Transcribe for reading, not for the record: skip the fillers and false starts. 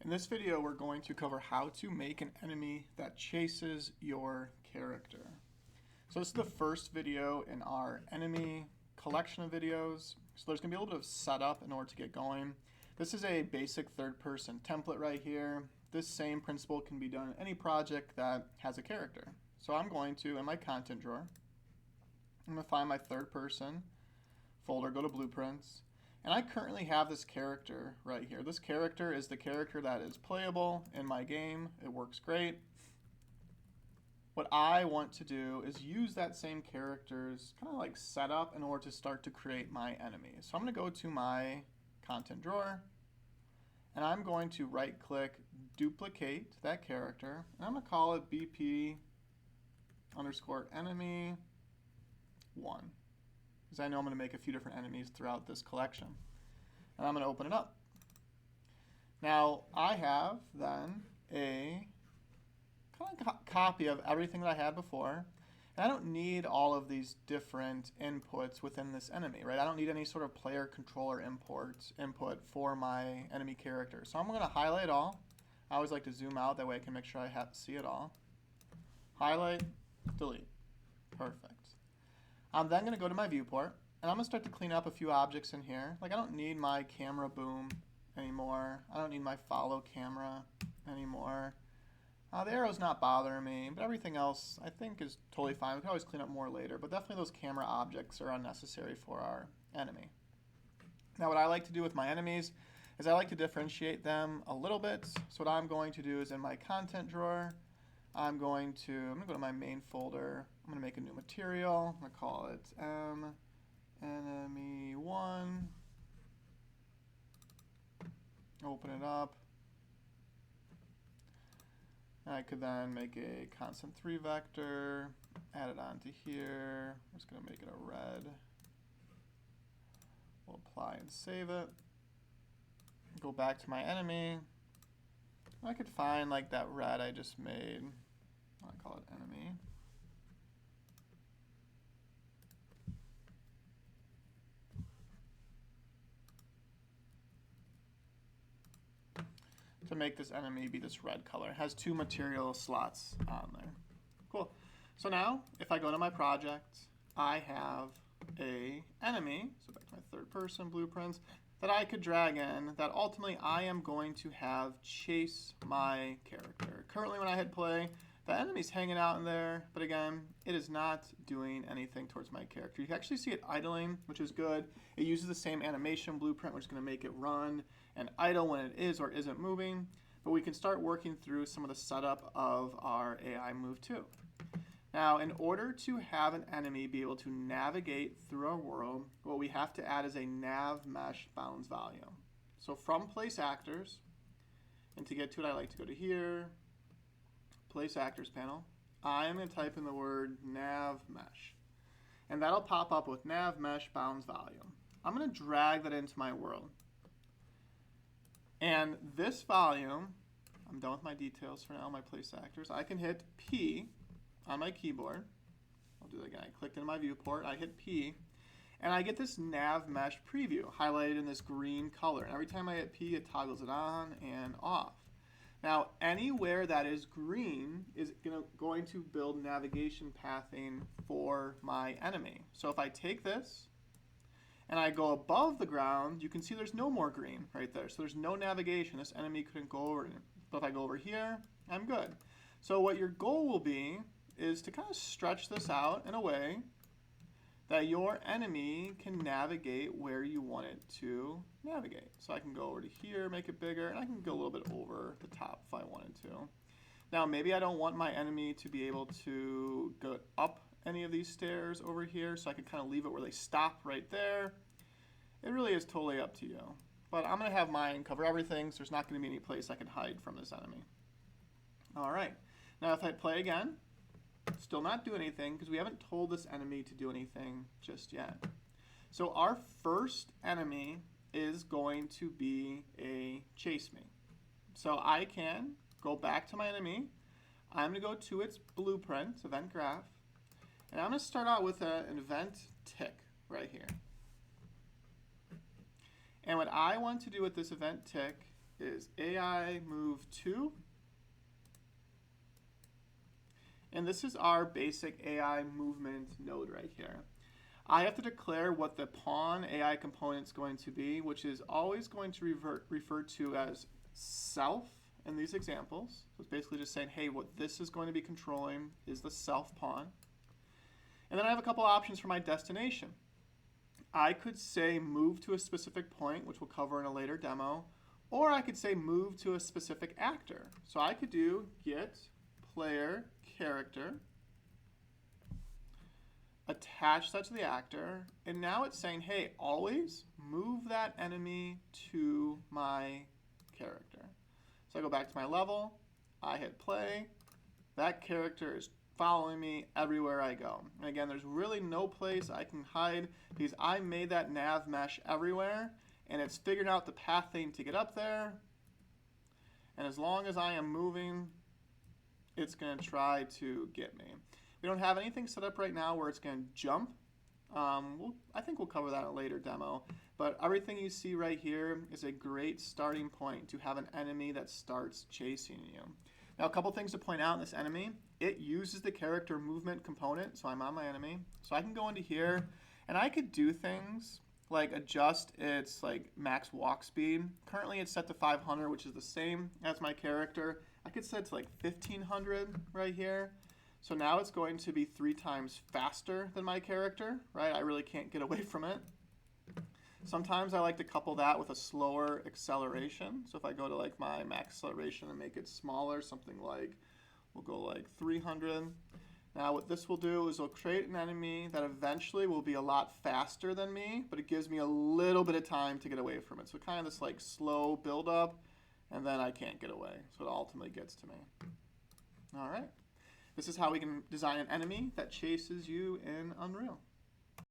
In this video, we're going to cover how to make an enemy that chases your character. So this is the first video in our enemy collection of videos. So there's going to be a little bit of setup in order to get going. This is a basic third-person template right here. This same principle can be done in any project that has a character. So I'm going to, in my content drawer, I'm going to find my third-person folder, go to Blueprints. And I currently have this character right here. This character is the character that is playable in my game. It works great. What I want to do is use that same character's kind of like setup in order to start to create my enemies. So I'm going to go to my content drawer, and I'm going to right-click, duplicate that character, and I'm going to call it BP underscore enemy 1. Because I know I'm going to make a few different enemies throughout this collection. And I'm going to open it up. Now, I have then a kind of copy of everything that I had before. And I don't need all of these different inputs within this enemy, right? I don't need any sort of player controller input for my enemy character. So I'm going to highlight it all. I always like to zoom out, that way I can make sure I see it all. Highlight, delete. Perfect. I'm then going to go to my viewport, and I'm going to start to clean up a few objects in here. Like, I don't need my camera boom anymore. I don't need my follow camera anymore. The arrow's not bothering me, but everything else I think is totally fine. We can always clean up more later, but definitely those camera objects are unnecessary for our enemy. Now, what I like to do with my enemies is I like to differentiate them a little bit. So what I'm going to do is in my content drawer, I'm going to go to my main folder. I'm going to make a new material. I'm going to call it enemy1. Open it up. And I could then make a constant 3 vector, add it onto here. I'm just going to make it a red. We'll apply and save it. Go back to my enemy. I could find like that red I just made. I'll call it enemy. To make this enemy be this red color. It has 2 material slots on there. Cool. So now, if I go to my project, I have a enemy, so back to my third person blueprints, that I could drag in that ultimately I am going to have chase my character. Currently when I hit play, the enemy's hanging out in there, but again, it is not doing anything towards my character. You can actually see it idling, which is good. It uses the same animation blueprint, which is going to make it run and idle when it is or isn't moving, but we can start working through some of the setup of our AI move too. Now, in order to have an enemy be able to navigate through our world, what we have to add is a nav mesh bounds value. So from place actors, and to get to it, I like to go to here, place actors panel. I am going to type in the word nav mesh, and that'll pop up with nav mesh bounds value. I'm going to drag that into my world. And this volume, I'm done with my details for now, my place actors. I can hit P on my keyboard. I'll do that again. I clicked in my viewport, I hit P, and I get this nav mesh preview highlighted in this green color. And every time I hit P, it toggles it on and off. Now, anywhere that is green is going to build navigation pathing for my enemy. So if I take this and I go above the ground, you can see there's no more green right there. So there's no navigation. This enemy couldn't go over it. But if I go over here, I'm good. So what your goal will be is to kind of stretch this out in a way that your enemy can navigate where you want it to navigate. So I can go over to here, make it bigger, and I can go a little bit over the top if I wanted to. Now maybe I don't want my enemy to be able to go up any of these stairs over here, so I can kind of leave it where they stop right there. It really is totally up to you. But I'm going to have mine cover everything, so there's not going to be any place I can hide from this enemy. All right. Now if I play again, still not do anything because we haven't told this enemy to do anything just yet. So our first enemy is going to be a chase me. So I can go back to my enemy. I'm going to go to its blueprint, event graph, and I'm going to start out with an event tick right here. And what I want to do with this event tick is AI move 2. And this is our basic AI movement node right here. I have to declare what the pawn AI component is going to be, which is always going to refer to as self in these examples. So it's basically just saying, hey, what this is going to be controlling is the self pawn. And then I have a couple options for my destination. I could say move to a specific point, which we'll cover in a later demo, or I could say move to a specific actor. So I could do get player character, attach that to the actor, and now it's saying, hey, always move that enemy to my character. So I go back to my level, I hit play, that character is following me everywhere I go. And again, there's really no place I can hide because I made that nav mesh everywhere, and it's figured out the path thing to get up there. And as long as I am moving, it's going to try to get me. We don't have anything set up right now where it's going to jump. I think we'll cover that in a later demo. But everything you see right here is a great starting point to have an enemy that starts chasing you. Now, a couple things to point out in this enemy. It uses the character movement component, so I'm on my enemy. So I can go into here, and I could do things like adjust its like max walk speed. Currently, it's set to 500, which is the same as my character. I could set it to like 1500 right here. So now it's going to be 3 times faster than my character, right? I really can't get away from it. Sometimes I like to couple that with a slower acceleration. So if I go to like my max acceleration and make it smaller, something like, we'll go like 300. Now what this will do is it'll create an enemy that eventually will be a lot faster than me, but it gives me a little bit of time to get away from it. So kind of this like slow build up, and then I can't get away. So it ultimately gets to me. All right. This is how we can design an enemy that chases you in Unreal.